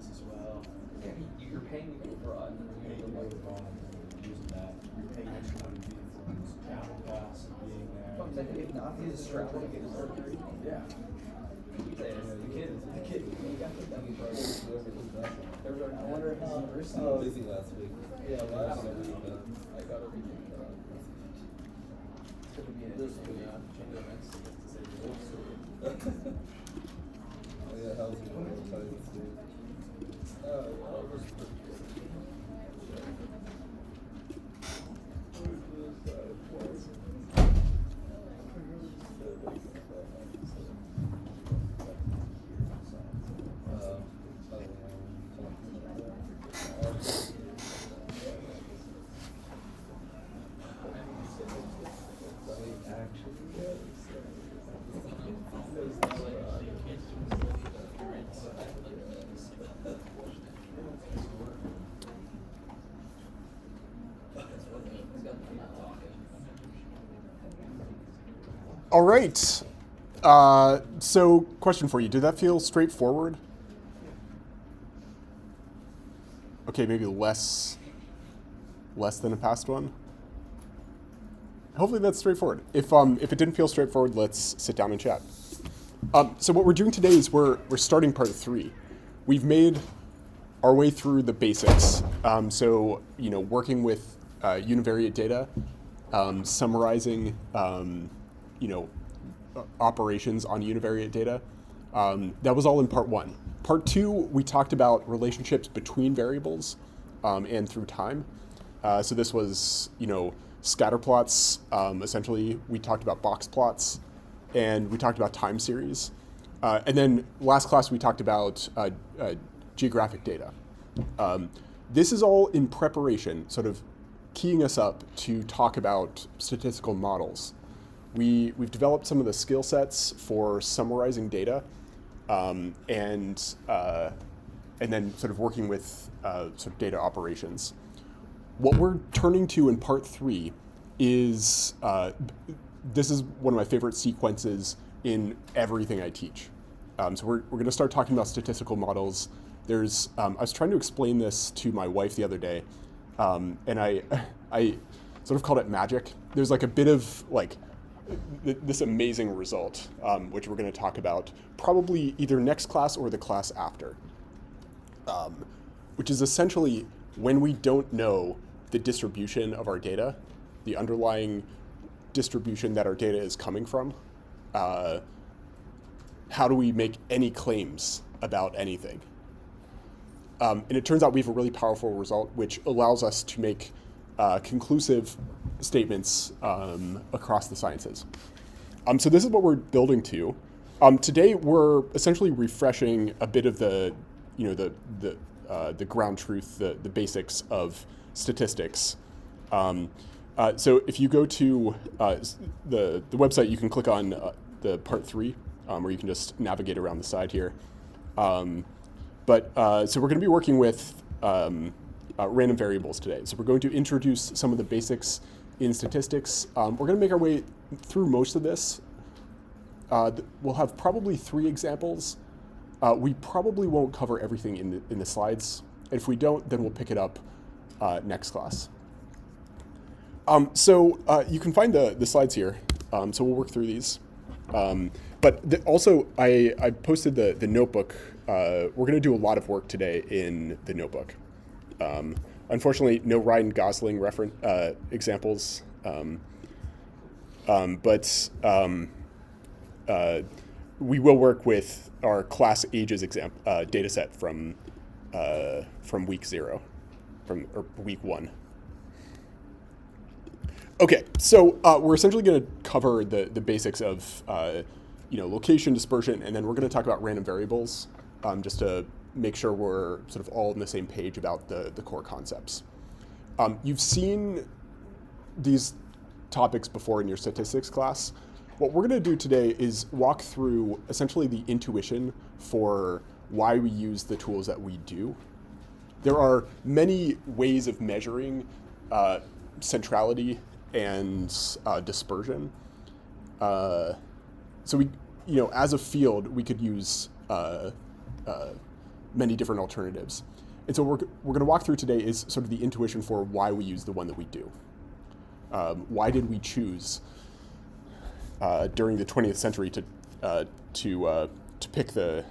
database as well. Yeah, you're paying for Paying for the bond and using that. You're paying extra money for travel costs and being there. If not, he's traveling to get his surgery. Yeah. The kid. You got the dummy part. I wonder if his university. Oh, busy last week. Yeah, last week. I got everything. It's going to be an interesting change of events to say the least. Oh yeah, how's it going? All right. So, question for you. Did that feel straightforward? Okay, maybe less than a past one. Hopefully that's straightforward. If it didn't feel straightforward, let's sit down and chat. So what we're doing today is we're starting part 3. We've made our way through the basics. So working with univariate data, summarizing operations on univariate data. That was all in part 1. Part 2, we talked about relationships between variables and through time. So this was, scatter plots. Essentially, we talked about box plots, and we talked about time series. And then last class, we talked about geographic data. This is all in preparation, sort of keying us up to talk about statistical models. We've developed some of the skill sets for summarizing data, and then sort of working with sort of data operations. What we're turning to in part 3 is, this is one of my favorite sequences in everything I teach. So we're going to start talking about statistical models. I was trying to explain this to my wife the other day, and I sort of called it magic. There's like a bit of this amazing result, which we're going to talk about probably either next class or the class after, which is essentially when we don't know the distribution of our data, the underlying distribution that our data is coming from, how do we make any claims about anything? And it turns out we have a really powerful result which allows us to make conclusive statements across the sciences. So this is what we're building to. Today we're essentially refreshing a bit of the ground truth, the basics of statistics. So if you go to the website, you can click on the part 3, or you can just navigate around the side here. So we're going to be working with random variables today. So we're going to introduce some of the basics in statistics. We're going to make our way through most of this. We'll have probably 3 examples. We probably won't cover everything in the slides. If we don't, then we'll pick it up next class. So you can find the slides here. So we'll work through these. But also, I posted the notebook. We're going to do a lot of work today in the notebook. Unfortunately, no Ryan Gosling examples, but we will work with our class ages data set from week 0, or week 1. Okay, so we're essentially going to cover the basics of location, dispersion, and then we're going to talk about random variables, just to make sure we're sort of all on the same page about the core concepts. You've seen these topics before in your statistics class. What we're going to do today is walk through essentially the intuition for why we use the tools that we do. There are many ways of measuring centrality and dispersion. So we, as a field, we could use many different alternatives. And so what we're going to walk through today is sort of the intuition for why we use the one that we do. Why did we choose during the 20th century to pick to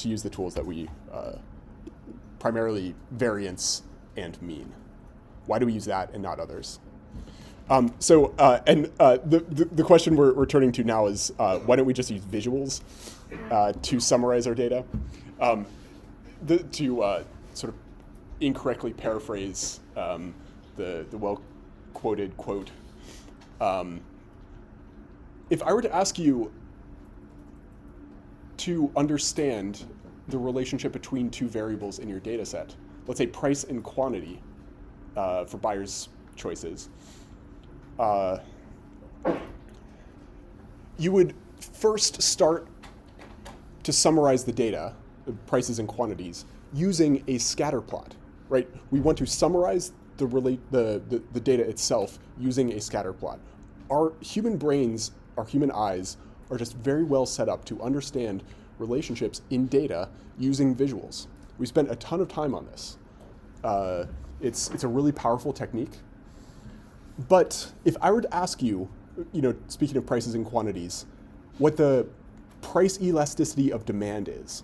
use the tools that we primarily variance and mean? Why do we use that and not others? The question we're turning to now is why don't we just use visuals to summarize our data? To sort of incorrectly paraphrase the well-quoted quote, if I were to ask you to understand the relationship between two variables in your data set, let's say price and quantity for buyers' choices, you would first start to summarize the data, the prices and quantities, using a scatter plot, right? We want to summarize the data itself using a scatter plot. Our human brains, our human eyes, are just very well set up to understand relationships in data using visuals. We spent a ton of time on this. It's a really powerful technique. But if I were to ask you, speaking of prices and quantities, what the price elasticity of demand is,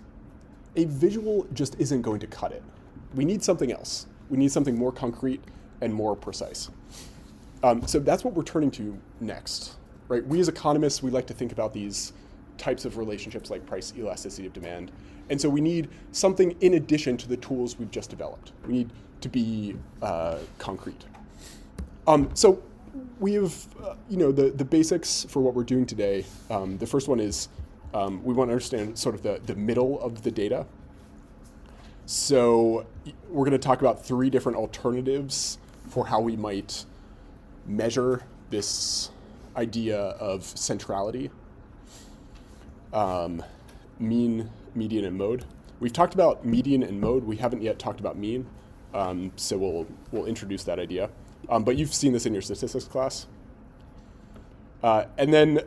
a visual just isn't going to cut it. We need something else. We need something more concrete and more precise. So that's what we're turning to next, right? We as economists, we like to think about these types of relationships like price elasticity of demand. And so we need something in addition to the tools we've just developed. We need to be concrete. So we have, the basics for what we're doing today. The first one is we want to understand sort of the middle of the data. So we're going to talk about three different alternatives for how we might measure this idea of centrality. Mean, median, and mode. We've talked about median and mode. We haven't yet talked about mean. So we'll introduce that idea. But you've seen this in your statistics class. And then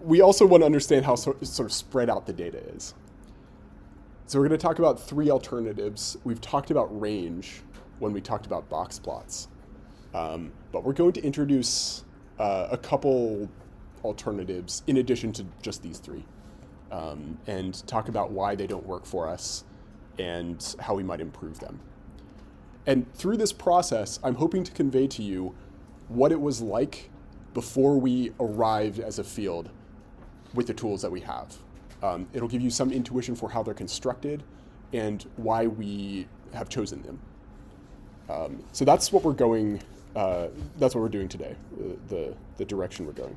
we also want to understand how sort of spread out the data is. So we're going to talk about three alternatives. We've talked about range when we talked about box plots. But we're going to introduce a couple alternatives in addition to just these three, and talk about why they don't work for us and how we might improve them. And through this process, I'm hoping to convey to you what it was like before we arrived as a field with the tools that we have. It'll give you some intuition for how they're constructed and why we have chosen them. So that's what we're going. That's what we're doing today. The direction we're going.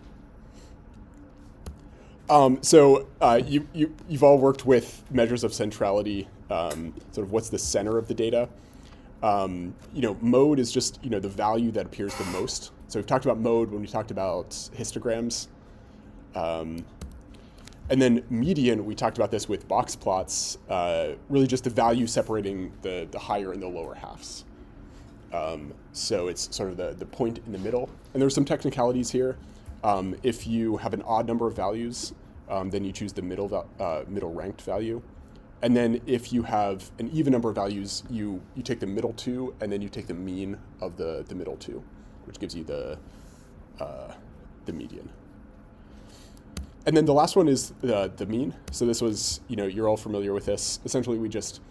You've all worked with measures of centrality. Sort of what's the center of the data. Mode is just the value that appears the most. So we've talked about mode when we talked about histograms. And then median, we talked about this with box plots, really just the value separating the higher and the lower halves. So it's sort of the point in the middle. And there's some technicalities here. If you have an odd number of values, then you choose the middle ranked value. And then if you have an even number of values, you take the middle two, and then you take the mean of the middle two, which gives you the median. And then the last one is the mean. So this was, you're all familiar with this. Essentially, we just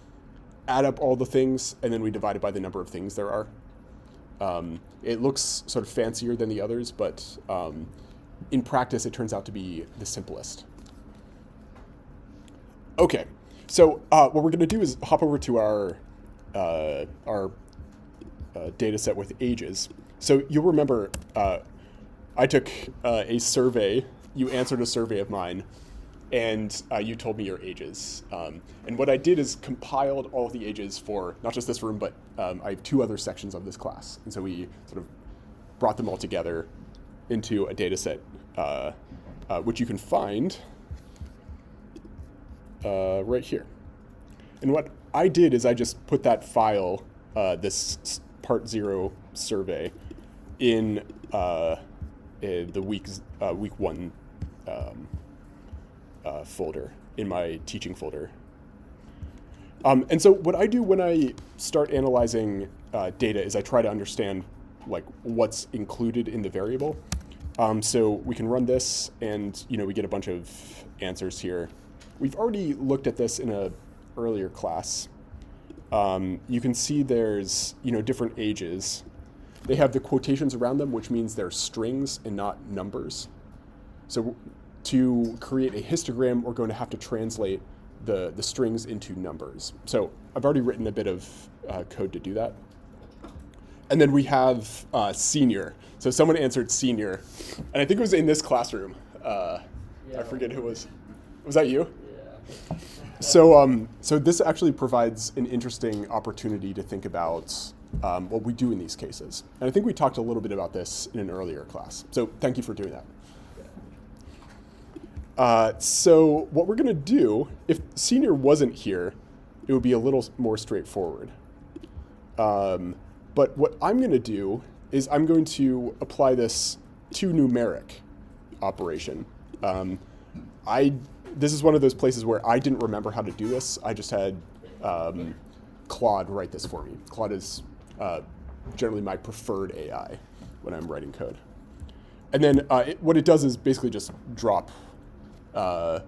add up all the things, and then we divide it by the number of things there are. It looks sort of fancier than the others, but in practice, it turns out to be the simplest. Okay, so what we're going to do is hop over to our data set with ages. So you'll remember I took a survey. You answered a survey of mine, and you told me your ages. And what I did is compiled all of the ages for not just this room, but I have two other sections of this class. And so we sort of brought them all together into a data set, which you can find right here. And what I did is I just put that file, this part 0 survey, in the week 1 folder, in my teaching folder. And so what I do when I start analyzing data is I try to understand like what's included in the variable. So we can run this, and we get a bunch of answers here. We've already looked at this in a earlier class. You can see there's different ages. They have the quotations around them, which means they're strings and not numbers. So to create a histogram, we're going to have to translate the strings into numbers. So I've already written a bit of code to do that. And then we have senior. So someone answered senior, and I think it was in this classroom. I forget who it was. Was that you? Yeah. So this actually provides an interesting opportunity to think about what we do in these cases. And I think we talked a little bit about this in an earlier class. So thank you for doing that. So what we're going to do, if senior wasn't here, it would be a little more straightforward. But what I'm going to do is I'm going to apply this to numeric operation. This is one of those places where I didn't remember how to do this. I just had Claude write this for me. Claude is generally my preferred AI when I'm writing code. And then what it does is basically just drop the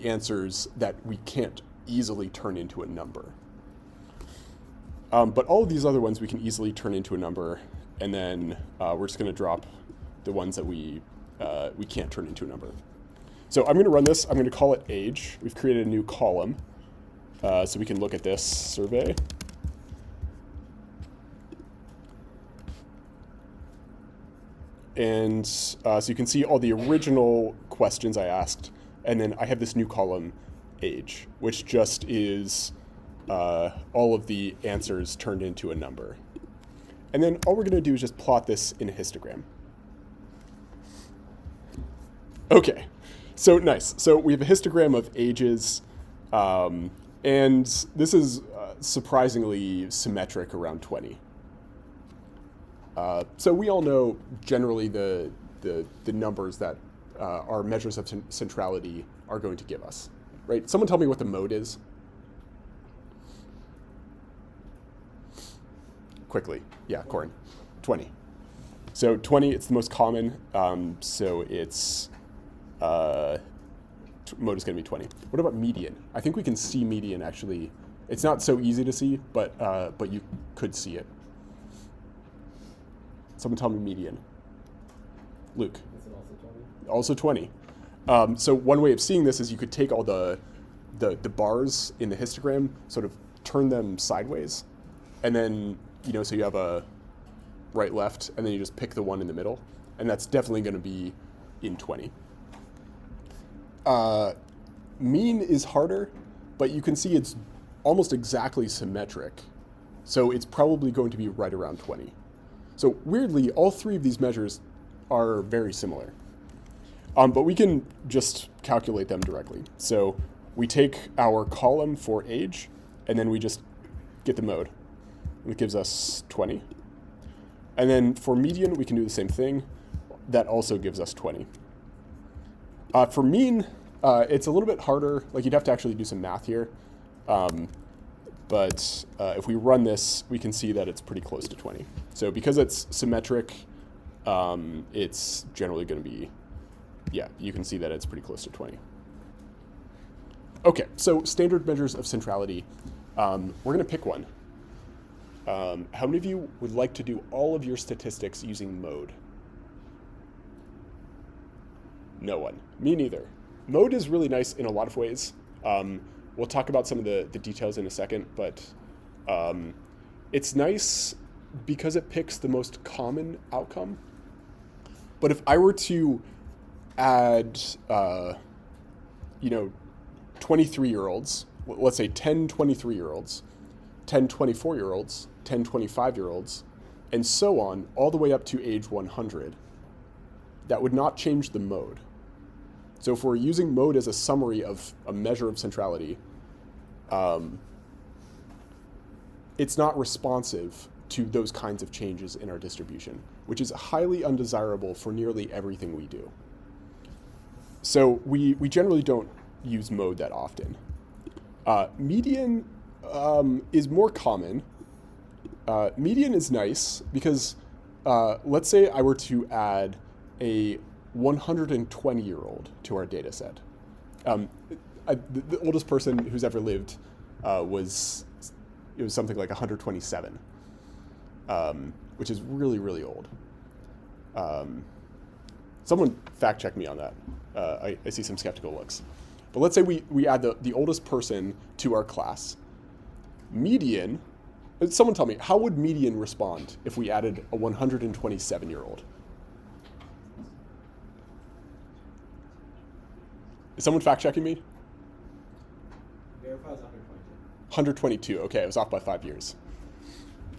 answers that we can't easily turn into a number. But all of these other ones we can easily turn into a number, and then we're just going to drop the ones that we can't turn into a number. So I'm going to run this. I'm going to call it age. We've created a new column, so we can look at this survey. And so you can see all the original questions I asked, and then I have this new column, age, which just is all of the answers turned into a number. And then all we're going to do is just plot this in a histogram. Okay, so nice. So we have a histogram of ages, and this is surprisingly symmetric around 20. So we all know generally the numbers that our measures of centrality are going to give us, right? Someone tell me what the mode is. Quickly. Yeah, Corin. 20. So 20, it's the most common, so it's mode is going to be 20. What about median? I think we can see median actually. It's not so easy to see, but you could see it. Someone tell me median. Luke. Is it Also also 20? 20. So one way of seeing this is you could take all the bars in the histogram, sort of turn them sideways, and then so you have a right, left, and then you just pick the one in the middle, and that's definitely going to be in 20. Mean is harder, but you can see it's almost exactly symmetric, so it's probably going to be right around 20. So weirdly, all three of these measures are very similar. But we can just calculate them directly. So we take our column for age, and then we just get the mode. And it gives us 20. And then for median, we can do the same thing. That also gives us 20. For mean, it's a little bit harder. Like you'd have to actually do some math here. But if we run this, we can see that it's pretty close to 20. So because it's symmetric, it's generally going to be, yeah, you can see that it's pretty close to 20. Okay, so standard measures of centrality. We're going to pick one. How many of you would like to do all of your statistics using mode? No one. Me neither. Mode is really nice in a lot of ways. We'll talk about some of the details in a second, but it's nice because it picks the most common outcome. But if I were to add, 23-year-olds, let's say 10 23-year-olds, 10 24-year-olds, 10 25-year-olds, and so on, all the way up to age 100, that would not change the mode. So if we're using mode as a summary of a measure of centrality, it's not responsive to those kinds of changes in our distribution, which is highly undesirable for nearly everything we do. So we generally don't use mode that often. Median is more common. Median is nice because let's say I were to add a 120-year-old to our data set. The oldest person who's ever lived was something like 127, which is really, really old. Someone fact check me on that. I see some skeptical looks. But let's say we add the oldest person to our class. Median, someone tell me, how would median respond if we added a 127-year-old? Is someone fact checking me? Verifies 122. 122, okay, I was off by 5 years.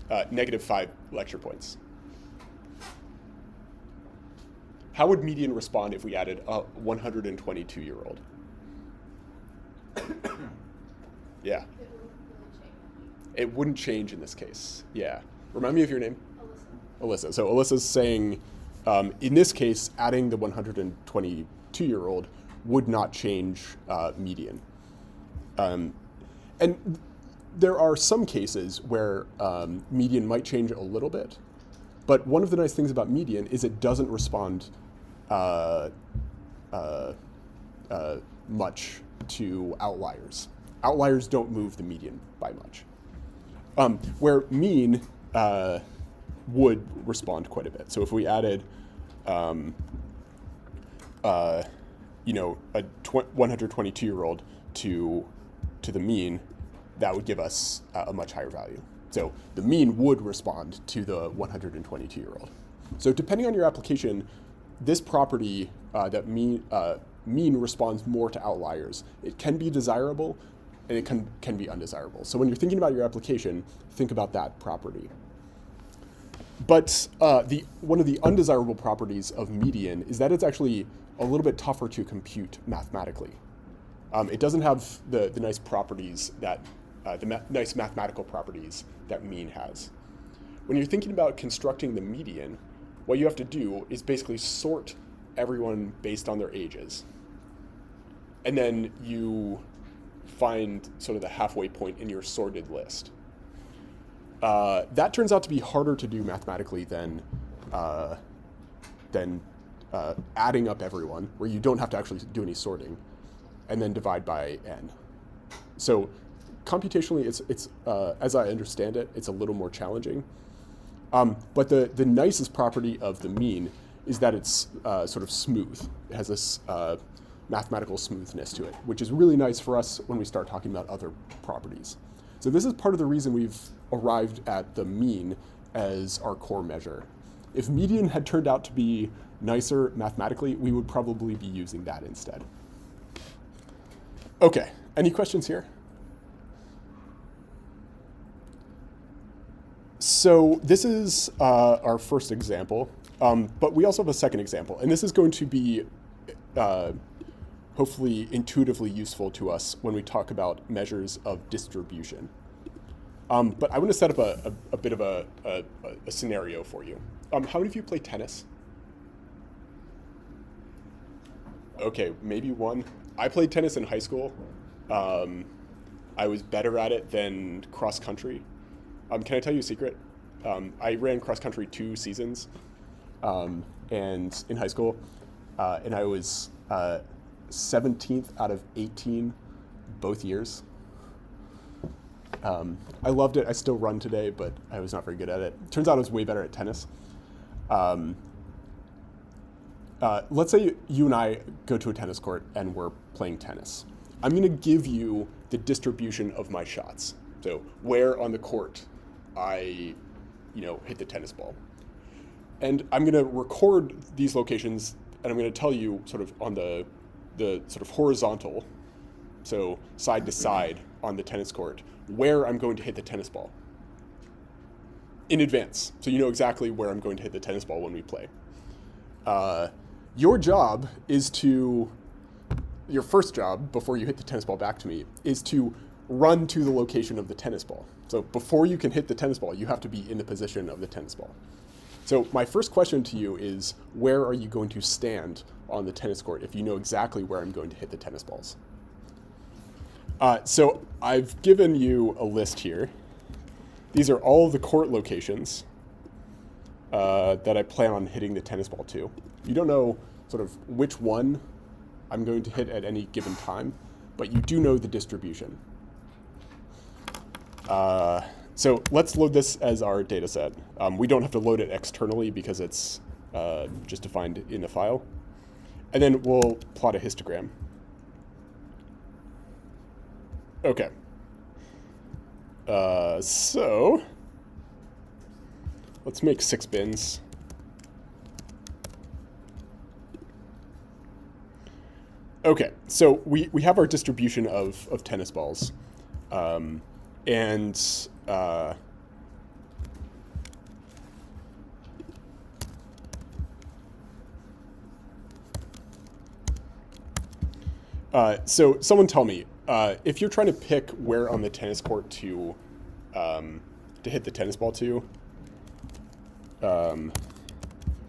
-5 lecture points. How would median respond if we added a 122-year-old? Yeah. It wouldn't change in this case. Yeah. Remind me of your name? Alyssa. So Alyssa's saying, in this case, adding the 122-year-old would not change median. And there are some cases where median might change a little bit, but one of the nice things about median is it doesn't respond much to outliers. Outliers don't move the median by much. Where mean would respond quite a bit. So if we added, a 122-year-old to the mean, that would give us a much higher value. So the mean would respond to the 122-year-old. So depending on your application, this property that mean responds more to outliers. It can be desirable, and it can be undesirable. So when you're thinking about your application, think about that property. But one of the undesirable properties of median is that it's actually a little bit tougher to compute mathematically. It doesn't have the nice properties that nice mathematical properties that mean has. When you're thinking about constructing the median, what you have to do is basically sort everyone based on their ages. And then you find sort of the halfway point in your sorted list. That turns out to be harder to do mathematically than adding up everyone, where you don't have to actually do any sorting, and then divide by n. So computationally, it's as I understand it, it's a little more challenging. But the nicest property of the mean is that it's sort of smooth. It has this mathematical smoothness to it, which is really nice for us when we start talking about other properties. So this is part of the reason we've arrived at the mean as our core measure. If median had turned out to be nicer mathematically, we would probably be using that instead. Okay, any questions here? So this is our first example, but we also have a second example, and this is going to be hopefully intuitively useful to us when we talk about measures of distribution. But I want to set up a bit of a scenario for you. How many of you play tennis? Okay, maybe one. I played tennis in high school. I was better at it than cross country. Can I tell you a secret? I ran cross country 2 seasons, and in high school, and I was 17th out of 18 both years. I loved it. I still run today, but I was not very good at it. Turns out I was way better at tennis. Let's say you and I go to a tennis court and we're playing tennis. I'm going to give you the distribution of my shots. So where on the court I, hit the tennis ball. And I'm going to record these locations, and I'm going to tell you sort of on the sort of horizontal, so side to side on the tennis court, where I'm going to hit the tennis ball in advance. So you know exactly where I'm going to hit the tennis ball when we play. Your job is your first job, before you hit the tennis ball back to me, is to run to the location of the tennis ball. So before you can hit the tennis ball, you have to be in the position of the tennis ball. So my first question to you is, where are you going to stand on the tennis court if you know exactly where I'm going to hit the tennis balls? So I've given you a list here. These are all the court locations that I plan on hitting the tennis ball to. You don't know sort of which one I'm going to hit at any given time, but you do know the distribution. So let's load this as our data set. We don't have to load it externally because it's just defined in the file. And then we'll plot a histogram. Okay. So let's make 6 bins. Okay, so we have our distribution of tennis balls. So someone tell me, if you're trying to pick where on the tennis court to hit the tennis ball to,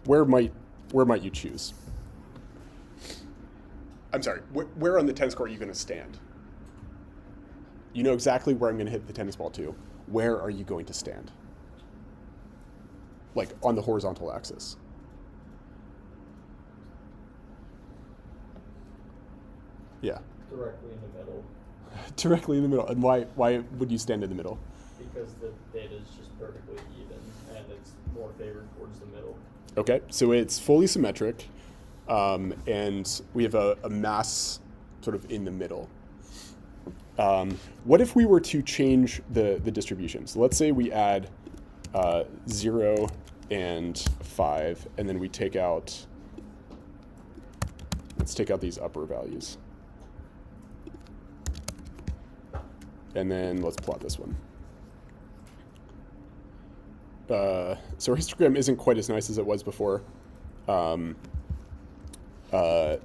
where might you choose? I'm sorry, where on the tennis court are you going to stand? You know exactly where I'm going to hit the tennis ball to. Where are you going to stand? Like on the horizontal axis. Yeah. Directly in the middle, Directly in the middle. And why would you stand in the middle? because the data is just perfectly even, and it's more favored towards the middle. Okay, so it's fully symmetric, and we have a mass sort of in the middle. What if we were to change the distribution? So let's say we add 0 and 5, and then we take out, let's take out these upper values. And then let's plot this one. So our histogram isn't quite as nice as it was before.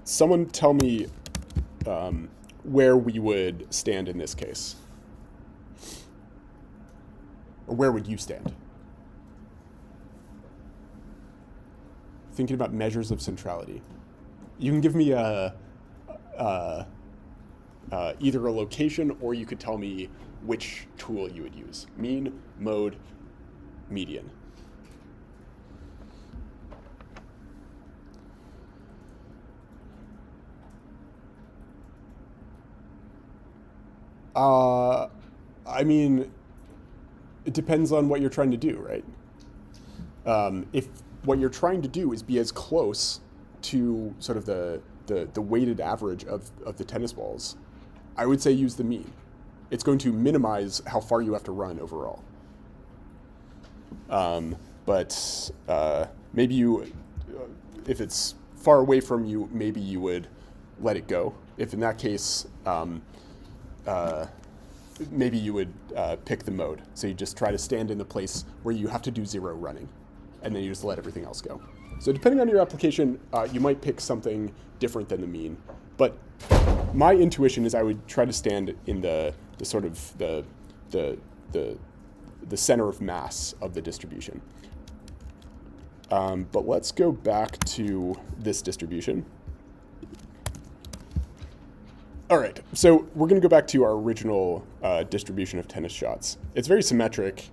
Someone tell me where we would stand in this case. Or where would you stand? Thinking about measures of centrality. You can give me either a location, or you could tell me which tool you would use. Mean, mode, median. I mean, it depends on what you're trying to do, right? If what you're trying to do is be as close to sort of the weighted average of the tennis balls, I would say use the mean. It's going to minimize how far you have to run overall. But maybe you, if it's far away from you, maybe you would let it go. If in that case, maybe you would pick the mode. So you just try to stand in the place where you have to do 0 running, and then you just let everything else go. So depending on your application, you might pick something different than the mean. But my intuition is I would try to stand in the sort of the center of mass of the distribution. But let's go back to this distribution. All right, so we're going to go back to our original distribution of tennis shots. It's very symmetric,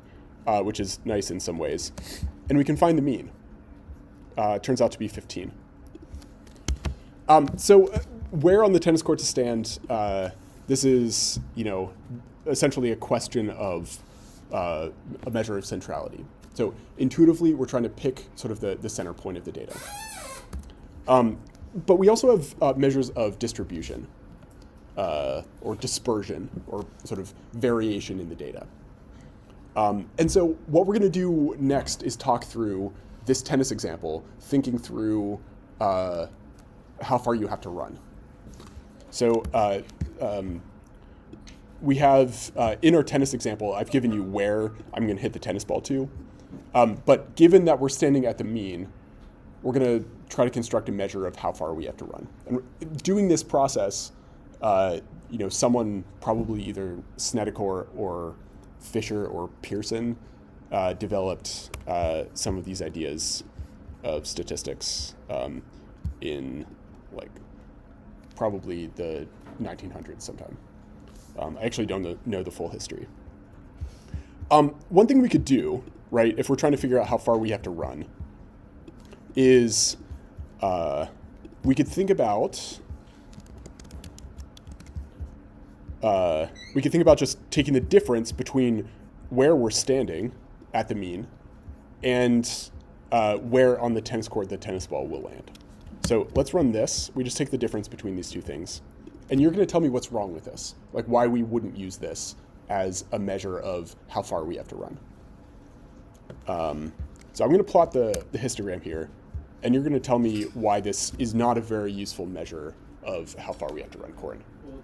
which is nice in some ways. And we can find the mean. It turns out to be 15. So where on the tennis court to stand, this is, essentially a question of a measure of centrality. So intuitively, we're trying to pick sort of the center point of the data. But we also have measures of distribution, or dispersion, or sort of variation in the data. And so what we're going to do next is talk through this tennis example, thinking through how far you have to run. So we have, in our tennis example, I've given you where I'm going to hit the tennis ball to. But given that we're standing at the mean, we're going to try to construct a measure of how far we have to run. And doing this process, someone, probably either Snedeker or Fisher or Pearson, developed some of these ideas of statistics in probably the 1900s sometime. I actually don't know the full history. One thing we could do, right, if we're trying to figure out how far we have to run, is we could think about just taking the difference between where we're standing at the mean and where on the tennis court the tennis ball will land. So let's run this. We just take the difference between these two things. And you're going to tell me what's wrong with this, like why we wouldn't use this as a measure of how far we have to run. So I'm going to plot the histogram here, and you're going to tell me why this is not a very useful measure of how far we have to run, Corin. Well,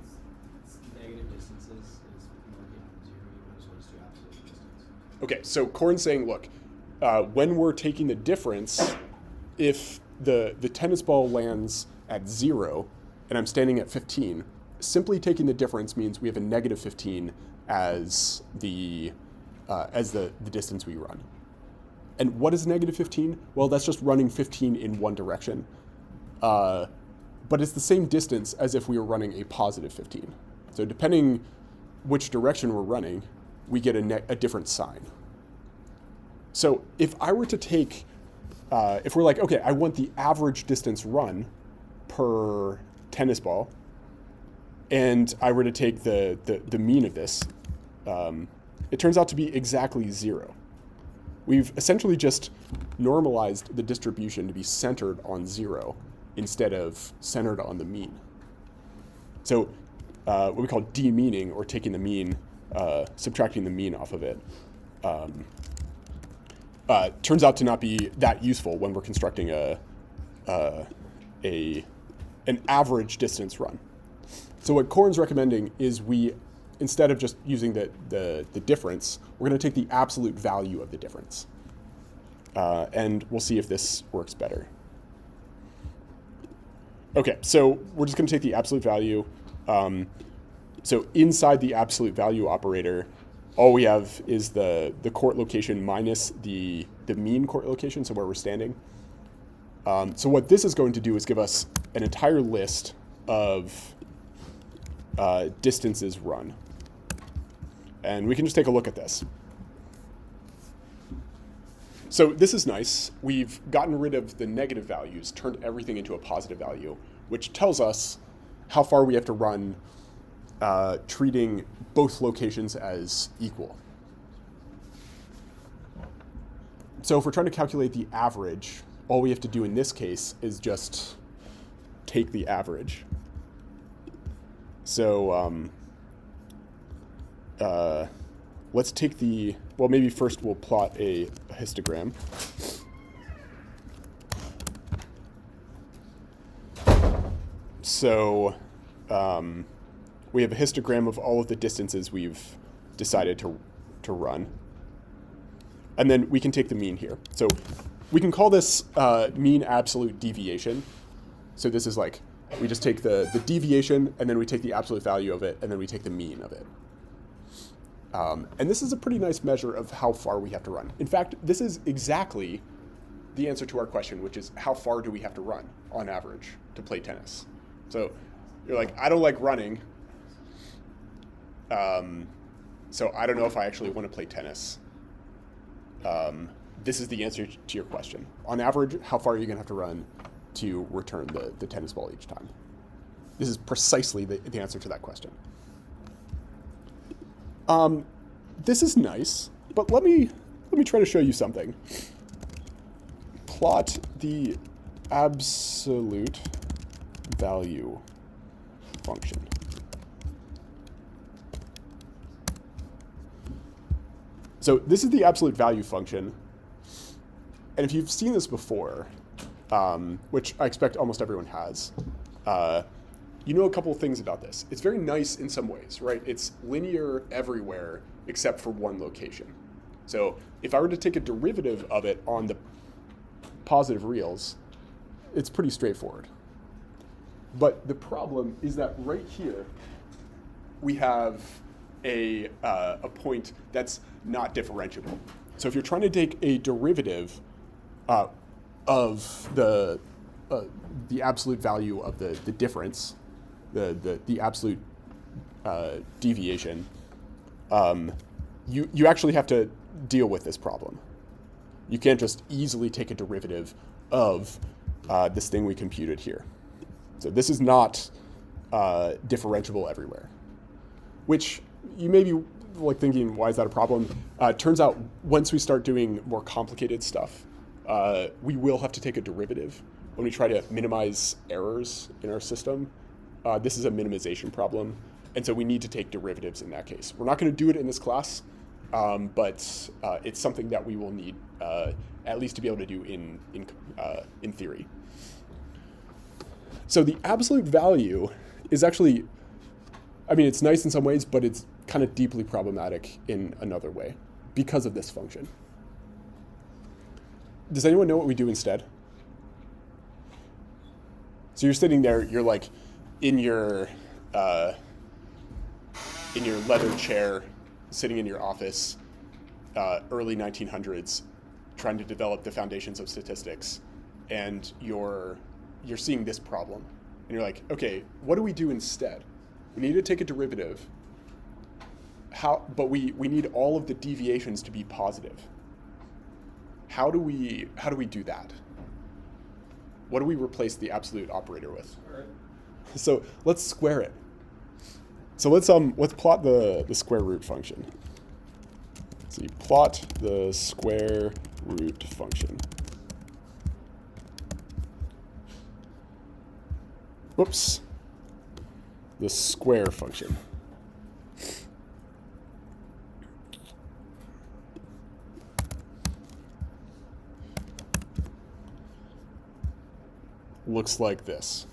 it's negative distances is working from 0 equals what is to absolute distance. Okay, so Corin's saying, look, when we're taking the difference, if the tennis ball lands at 0 and I'm standing at 15, simply taking the difference means we have a negative 15 as the distance we run. And what is negative 15? Well, that's just running 15 in one direction. But it's the same distance as if we were running a positive 15. So depending which direction we're running, we get a different sign. So if I were to take, if we're like, okay, I want the average distance run per tennis ball, and I were to take the mean of this, it turns out to be exactly 0. We've essentially just normalized the distribution to be centered on 0 instead of centered on the mean. So what we call demeaning, or taking the mean, subtracting the mean off of it, turns out to not be that useful when we're constructing an average distance run. So what Corin's recommending is we, instead of just using the difference, we're going to take the absolute value of the difference. And we'll see if this works better. Okay, so we're just going to take the absolute value. So inside the absolute value operator, all we have is the court location minus the mean court location, so where we're standing. So what this is going to do is give us an entire list of distances run. And we can just take a look at this. So this is nice. We've gotten rid of the negative values, turned everything into a positive value, which tells us how far we have to run, treating both locations as equal. So if we're trying to calculate the average, all we have to do in this case is just take the average. So let's take well, maybe first we'll plot a histogram. So we have a histogram of all of the distances we've decided to run. And then we can take the mean here. So we can call this mean absolute deviation. So this is like, we just take the deviation, and then we take the absolute value of it, and then we take the mean of it. And this is a pretty nice measure of how far we have to run. In fact, this is exactly the answer to our question, which is how far do we have to run on average to play tennis? So you're like, I don't like running, so I don't know if I actually want to play tennis. This is the answer to your question. On average, how far are you going to have to run to return the tennis ball each time? This is precisely the answer to that question. This is nice, but let me try to show you something. Plot the absolute value function. So this is the absolute value function. And if you've seen this before, which I expect almost everyone has, you know a couple of things about this. It's very nice in some ways, right? It's linear everywhere except for one location. So if I were to take a derivative of it on the positive reals, it's pretty straightforward. But the problem is that right here, we have a point that's not differentiable. So if you're trying to take a derivative of the absolute value of the difference, the absolute deviation, you actually have to deal with this problem. You can't just easily take a derivative of this thing we computed here. So this is not differentiable everywhere, which you may be like thinking, why is that a problem? Turns out once we start doing more complicated stuff, we will have to take a derivative when we try to minimize errors in our system. This is a minimization problem, and so we need to take derivatives in that case. We're not going to do it in this class, but it's something that we will need at least to be able to do in theory. So the absolute value is actually, I mean, it's nice in some ways, but it's kind of deeply problematic in another way because of this function. Does anyone know what we do instead? So you're sitting there, you're like in your leather chair, sitting in your office, early 1900s, trying to develop the foundations of statistics, and you're seeing this problem, and you're like, okay, what do we do instead? We need to take a derivative. But we need all of the deviations to be positive. How do we do that? What do we replace the absolute operator with? All right. So let's square it. So let's plot the square root function. So you plot the square root function. Whoops. The square function. Looks like this.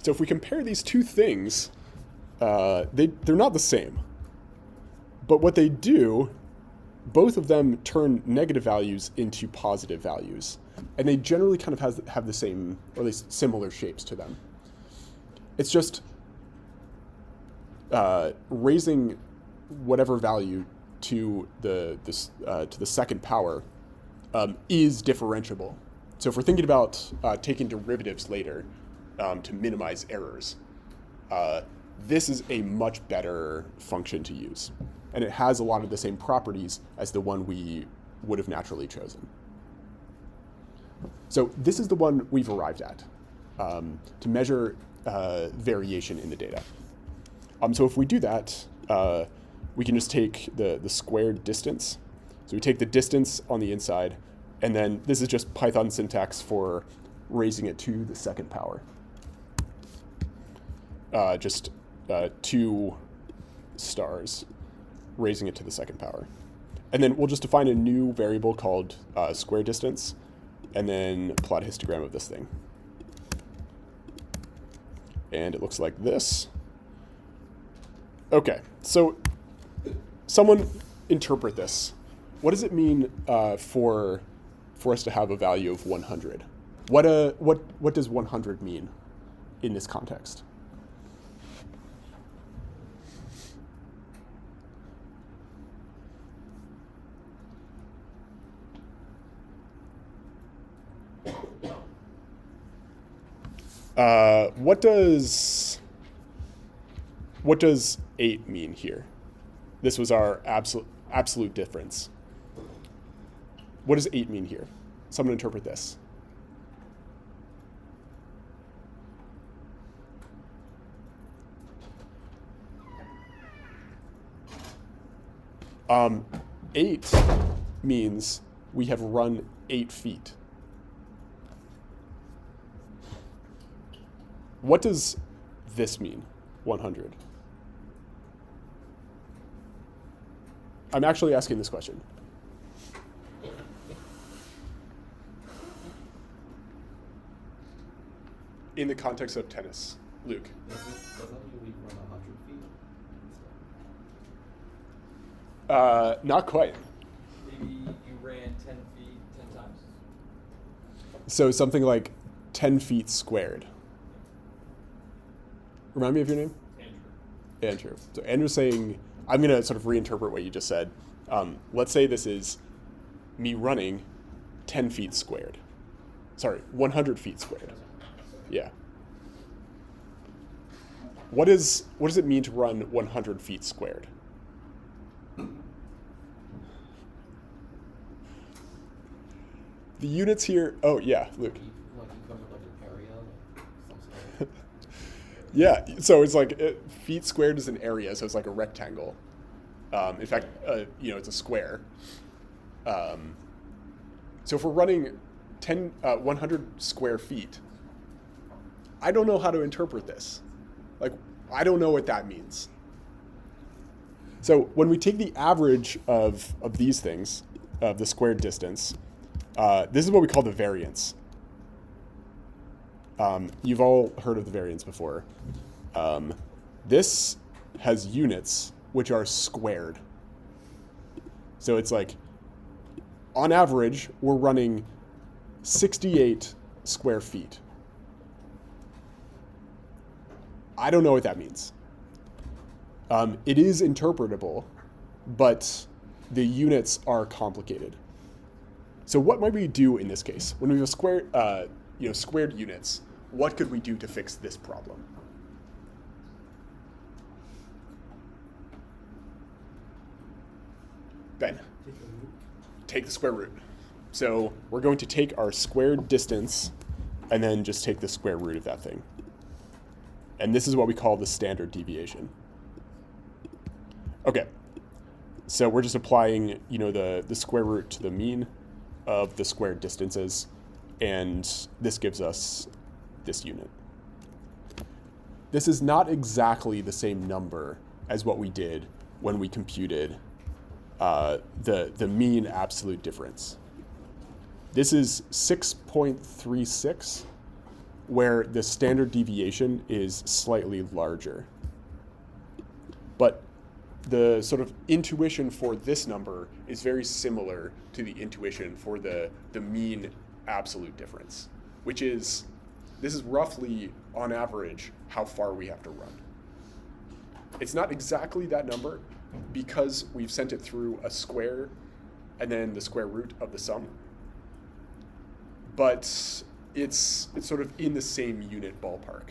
So if we compare these two things, they're not the same. But what they do, both of them turn negative values into positive values. And they generally kind of have the same, or at least similar shapes to them. It's just raising whatever value to the second power is differentiable. So if we're thinking about taking derivatives later to minimize errors, this is a much better function to use. And it has a lot of the same properties as the one we would have naturally chosen. So this is the one we've arrived at to measure variation in the data. So if we do that, we can just take the squared distance. So we take the distance on the inside, and then this is just Python syntax for raising it to the second power. Just 2 stars, raising it to the second power. And then we'll just define a new variable called square distance, and then plot a histogram of this thing. And it looks like this. Okay, so someone interpret this. What does it mean for us to have a value of 100? What does 100 mean in this context? What does 8 mean here? This was our absolute difference. What does 8 mean here? Someone interpret this. Um, 8 means we have run 8 feet. What does this mean, 100? I'm actually asking this question. In the context of tennis, Luke. Doesn't you run 100 feet? Not quite. Maybe you ran 10 feet 10 times. So something like 10 feet squared. Remind me of your name? Andrew. So Andrew's saying, I'm going to sort of reinterpret what you just said. Let's say this is me running 10 feet squared. Sorry, 100 feet squared. Yeah. what does it mean to run 100 feet squared? The units here, oh yeah, Luke. Like you covered like an area, like some sort of Yeah, so it's like feet squared is an area, so it's like a rectangle. In fact, it's a square. So if we're running 100 square feet, I don't know how to interpret this. Like, I don't know what that means. So when we take the average of these things, of the squared distance, this is what we call the variance. You've all heard of the variance before. This has units which are squared. So it's like, on average, we're running 68 square feet. I don't know what that means. It is interpretable, but the units are complicated. So what might we do in this case? When we have squared units, what could we do to fix this problem? Ben, take the square root. So we're going to take our squared distance and then just take the square root of that thing. And this is what we call the standard deviation. Okay, so we're just applying, the square root to the mean of the squared distances, and this gives us this unit. This is not exactly the same number as what we did when we computed the mean absolute difference. This is 6.36, where the standard deviation is slightly larger. But the sort of intuition for this number is very similar to the intuition for the mean absolute difference, which is, this is roughly, on average, how far we have to run. It's not exactly that number because we've sent it through a square and then the square root of the sum. But it's sort of in the same unit ballpark.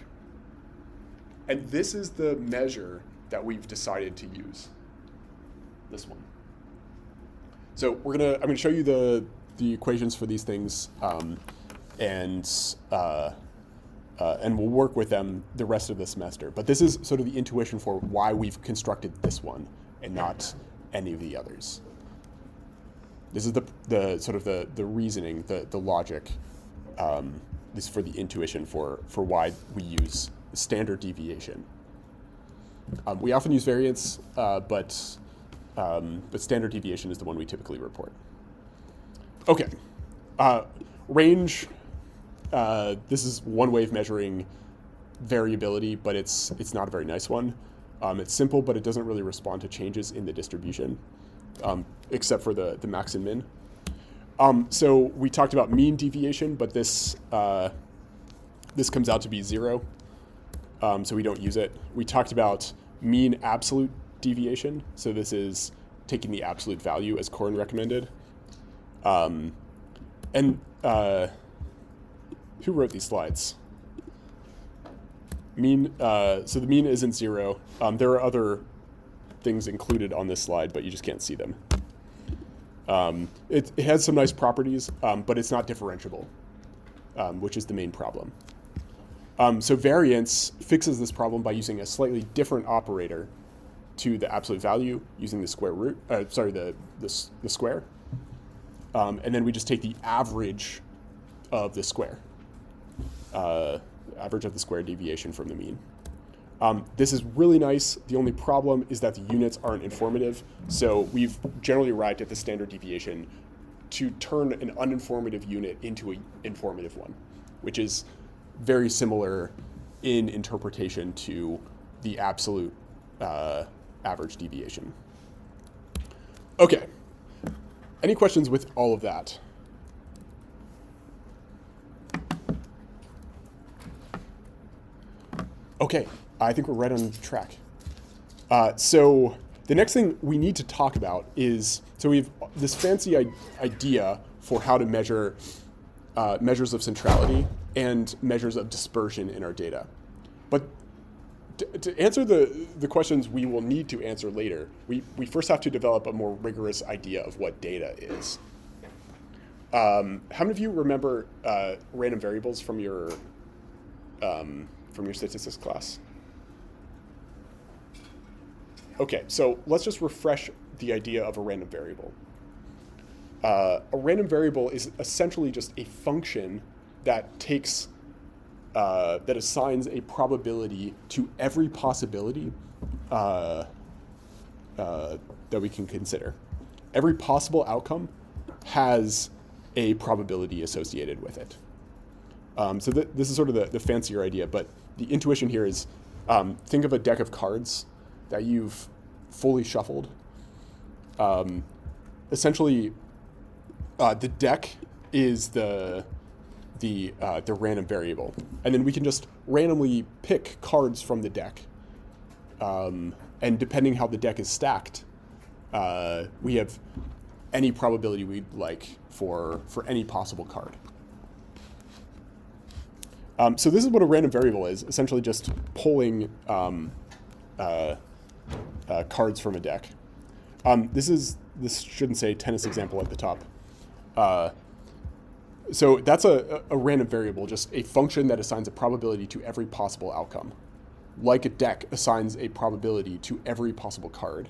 And this is the measure that we've decided to use, this one. So I'm gonna show you the equations for these things, and we'll work with them the rest of the semester. But this is sort of the intuition for why we've constructed this one and not any of the others. This is the sort of the reasoning, the logic. This is for the intuition for why we use standard deviation. We often use variance, but standard deviation is the one we typically report. Okay, range. This is one way of measuring variability, but it's not a very nice one. It's simple, but it doesn't really respond to changes in the distribution, except for the max and min. So we talked about mean deviation, but this comes out to be 0, so we don't use it. We talked about mean absolute deviation, so this is taking the absolute value as Corin recommended. Who wrote these slides? Mean. So the mean isn't 0. There are other things included on this slide, but you just can't see them. It has some nice properties, but it's not differentiable, which is the main problem. So variance fixes this problem by using a slightly different operator to the absolute value using the square root. The square, and then we just take the average of the square, average of the square deviation from the mean. This is really nice. The only problem is that the units aren't informative. So we've generally arrived at the standard deviation to turn an uninformative unit into an informative one, which is very similar in interpretation to the absolute average deviation. Okay. Any questions with all of that? Okay. I think we're right on track. So the next thing we need to talk about is, so we have this fancy idea for how to measure measures of centrality and measures of dispersion in our data. But to answer the questions we will need to answer later, we first have to develop a more rigorous idea of what data is. How many of you remember random variables from your statistics class? Okay, so let's just refresh the idea of a random variable. A random variable is essentially just a function that takes that assigns a probability to every possibility that we can consider. Every possible outcome has a probability associated with it. So this is sort of the fancier idea, but the intuition here is think of a deck of cards that you've fully shuffled. Essentially, the deck is the random variable, and then we can just randomly pick cards from the deck. And depending how the deck is stacked, we have any probability we'd like for any possible card. So this is what a random variable is, essentially just pulling cards from a deck. This shouldn't say tennis example at the top. So that's a random variable, just a function that assigns a probability to every possible outcome. Like a deck assigns a probability to every possible card.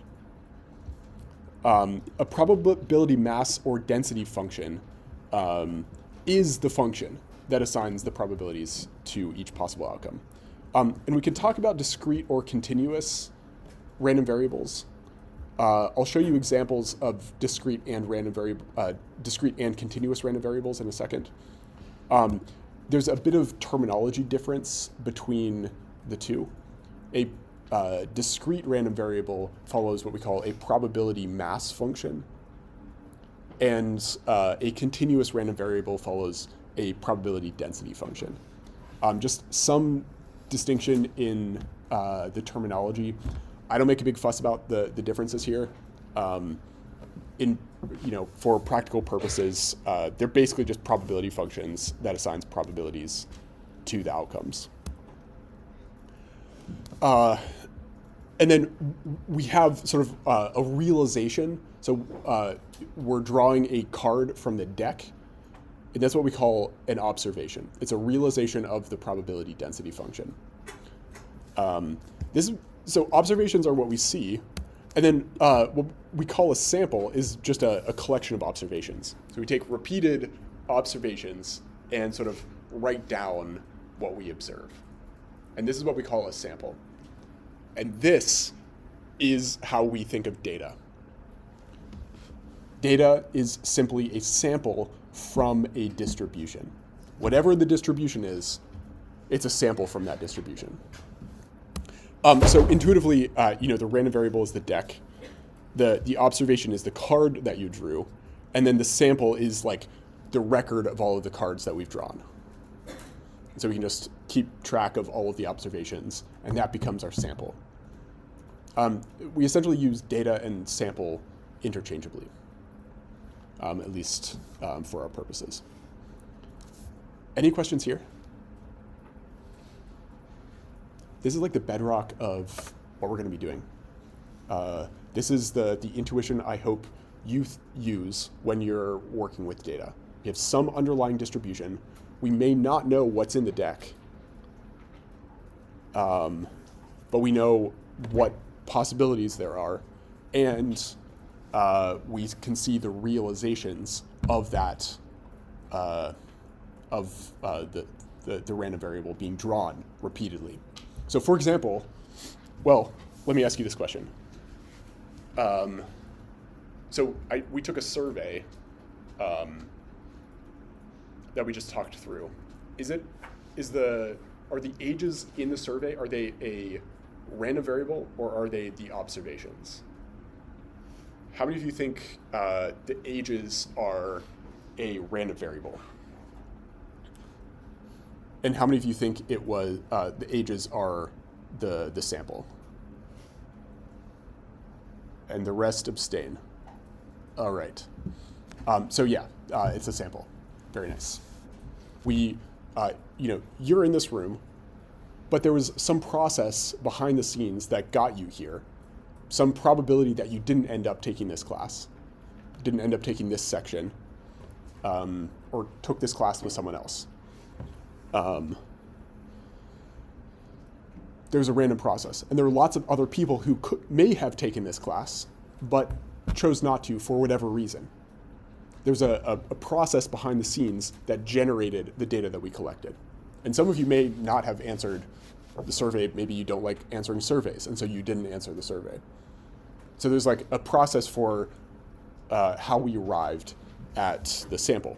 A probability mass or density function is the function that assigns the probabilities to each possible outcome. And we can talk about discrete or continuous random variables. I'll show you examples of discrete and continuous random variables in a second. There's a bit of terminology difference between the two. A discrete random variable follows what we call a probability mass function, and a continuous random variable follows a probability density function. Just some distinction in the terminology. I don't make a big fuss about the differences here. For practical purposes, they're basically just probability functions that assigns probabilities to the outcomes. And then we have sort of a realization. So we're drawing a card from the deck, and that's what we call an observation. It's a realization of the probability density function. So observations are what we see, and then what we call a sample is just a collection of observations. So we take repeated observations and sort of write down what we observe. And this is what we call a sample. And this is how we think of data. Data is simply a sample from a distribution. Whatever the distribution is, it's a sample from that distribution. So intuitively, the random variable is the deck. The observation is the card that you drew, and then the sample is like the record of all of the cards that we've drawn. So we can just keep track of all of the observations, and that becomes our sample. We essentially use data and sample interchangeably, at least for our purposes. Any questions here? This is like the bedrock of what we're going to be doing. This is the intuition I hope you use when you're working with data. You have some underlying distribution. We may not know what's in the deck, but we know what possibilities there are, and we can see the realizations of that, the random variable being drawn repeatedly. So for example, well, let me ask you this question. We took a survey that we just talked through. Are the ages in the survey, are they a random variable or are they the observations? How many of you think the ages are a random variable? And how many of you think it was the ages are the sample? And the rest abstain. All right. It's a sample. Very nice. You're in this room, but there was some process behind the scenes that got you here, some probability that you didn't end up taking this class, didn't end up taking this section, or took this class with someone else. There's a random process. And there are lots of other people who may have taken this class, but chose not to for whatever reason. There's a process behind the scenes that generated the data that we collected. And some of you may not have answered the survey. Maybe you don't like answering surveys, and so you didn't answer the survey. So there's like a process for how we arrived at the sample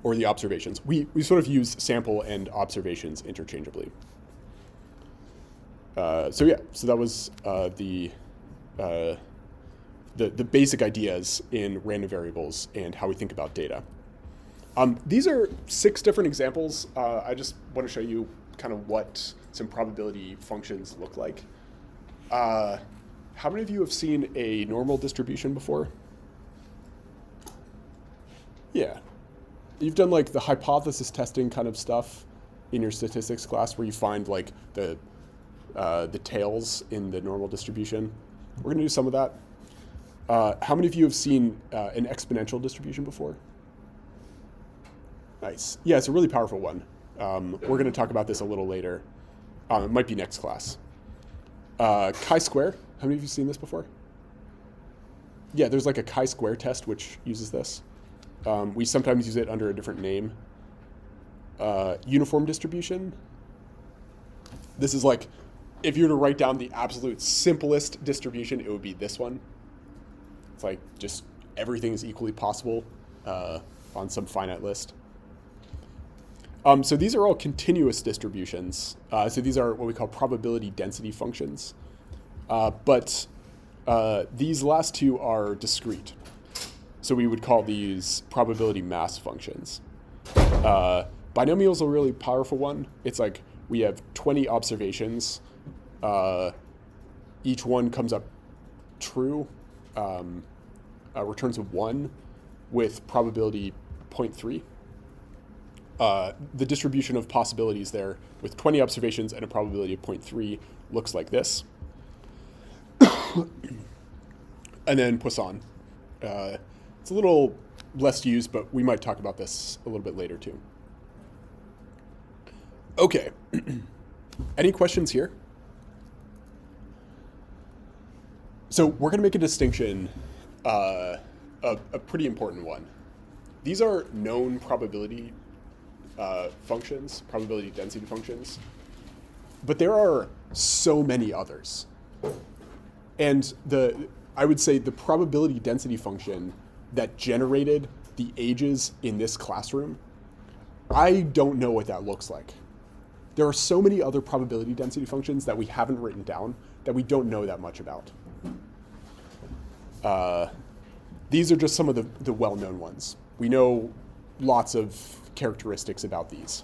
or the observations. We sort of use sample and observations interchangeably. So that was the basic ideas in random variables and how we think about data. These are 6 different examples. I just want to show you kind of what some probability functions look like. How many of you have seen a normal distribution before? Yeah. You've done like the hypothesis testing kind of stuff in your statistics class where you find like the tails in the normal distribution. We're going to do some of that. How many of you have seen an exponential distribution before? Nice. Yeah, it's a really powerful one. We're going to talk about this a little later. It might be next class. Chi-square. How many of you have seen this before? Yeah, there's like a chi-square test which uses this. We sometimes use it under a different name. Uniform distribution. This is like, if you were to write down the absolute simplest distribution, it would be this one. It's like just everything is equally possible on some finite list. So these are all continuous distributions. So these are what we call probability density functions. But these last 2 are discrete. So we would call these probability mass functions. Binomial is a really powerful one. It's like we have 20 observations. Each one comes up true, returns a 1 with probability 0.3. The distribution of possibilities there with 20 observations and a probability of 0.3 looks like this. And then Poisson. It's a little less used, but we might talk about this a little bit later too. Okay. Any questions here? So we're going to make a distinction, a pretty important one. These are known probability functions, probability density functions, but there are so many others. And I would say the probability density function that generated the ages in this classroom, I don't know what that looks like. There are so many other probability density functions that we haven't written down that we don't know that much about. These are just some of the well-known ones. We know lots of characteristics about these.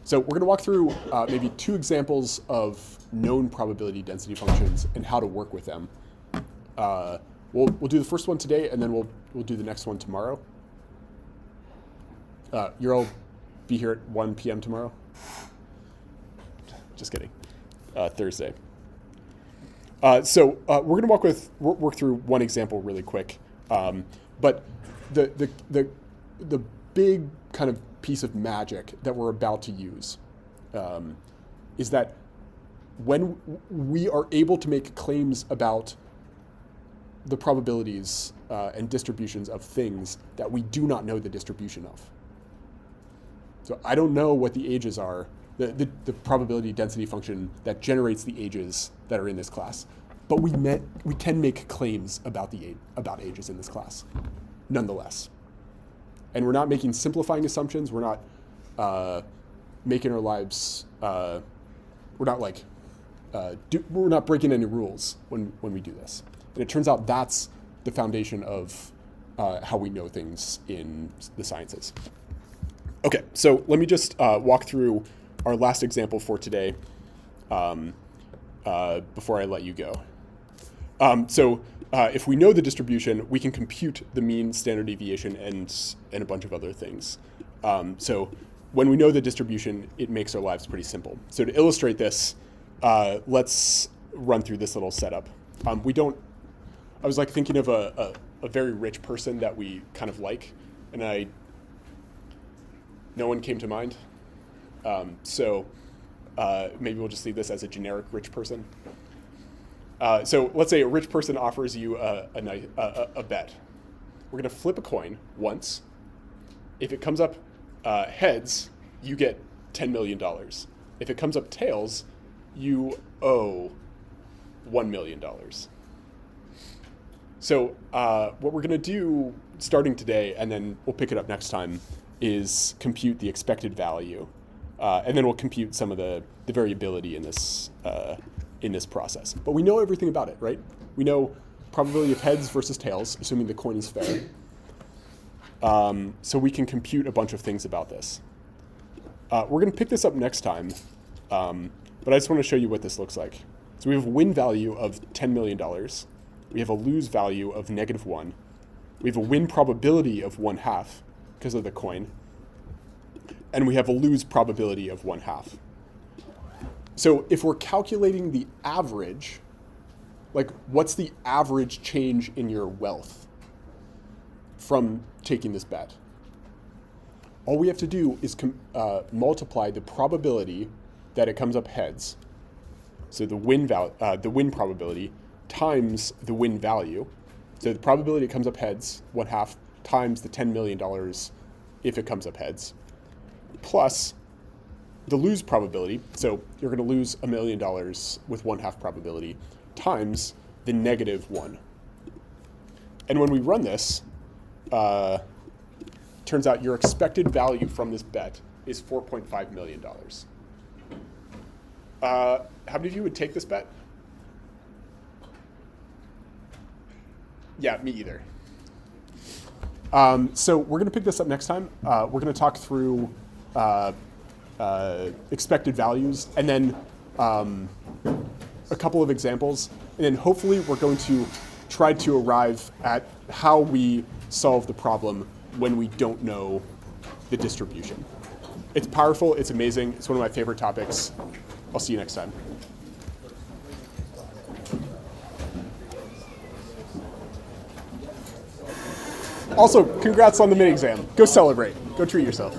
So we're going to walk through maybe 2 examples of known probability density functions and how to work with them. We'll do the first one today, and then we'll do the next one tomorrow. You'll all be here at 1 p.m. tomorrow? Just kidding. Thursday. So we're going to work through one example really quick. But the big kind of piece of magic that we're about to use is that when we are able to make claims about the probabilities and distributions of things that we do not know the distribution of. So I don't know what the ages are, the probability density function that generates the ages that are in this class, but we can make claims about ages in this class, nonetheless. And we're not making simplifying assumptions. We're not making our lives. We're not like we're not breaking any rules when we do this. And it turns out that's the foundation of how we know things in the sciences. Okay, so let me just walk through our last example for today before I let you go. So if we know the distribution, we can compute the mean, standard deviation, and a bunch of other things. So when we know the distribution, it makes our lives pretty simple. So to illustrate this, let's run through this little setup. I was like thinking of a very rich person that we kind of like, and no one came to mind. So maybe we'll just leave this as a generic rich person. So let's say a rich person offers you a bet. We're gonna flip a coin once. If it comes up heads, you get $10 million. If it comes up tails, you owe $1 million. So what we're gonna do starting today, and then we'll pick it up next time, is compute the expected value. And then we'll compute some of the variability in this process. But we know everything about it, right? We know probability of heads versus tails, assuming the coin is fair. So we can compute a bunch of things about this. We're going to pick this up next time, but I just want to show you what this looks like. So we have a win value of $10 million. We have a lose value of -1. We have a win probability of 1/2 because of the coin. And we have a lose probability of 1/2. So if we're calculating the average, like what's the average change in your wealth from taking this bet? All we have to do is multiply the probability that it comes up heads, so the win probability, times the win value. So the probability it comes up heads, 1/2, times the $10 million if it comes up heads, plus the lose probability, so you're going to lose $1 million with 1/2 probability, times the -1. And when we run this, turns out your expected value from this bet is $4.5 million. How many of you would take this bet? Yeah, me either. So we're going to pick this up next time. We're going to talk through expected values, and then a couple of examples, and then hopefully we're going to try to arrive at how we solve the problem when we don't know the distribution. It's powerful, it's amazing, it's one of my favorite topics. I'll see you next time. Also, congrats on the mini exam. Go celebrate. Go treat yourself.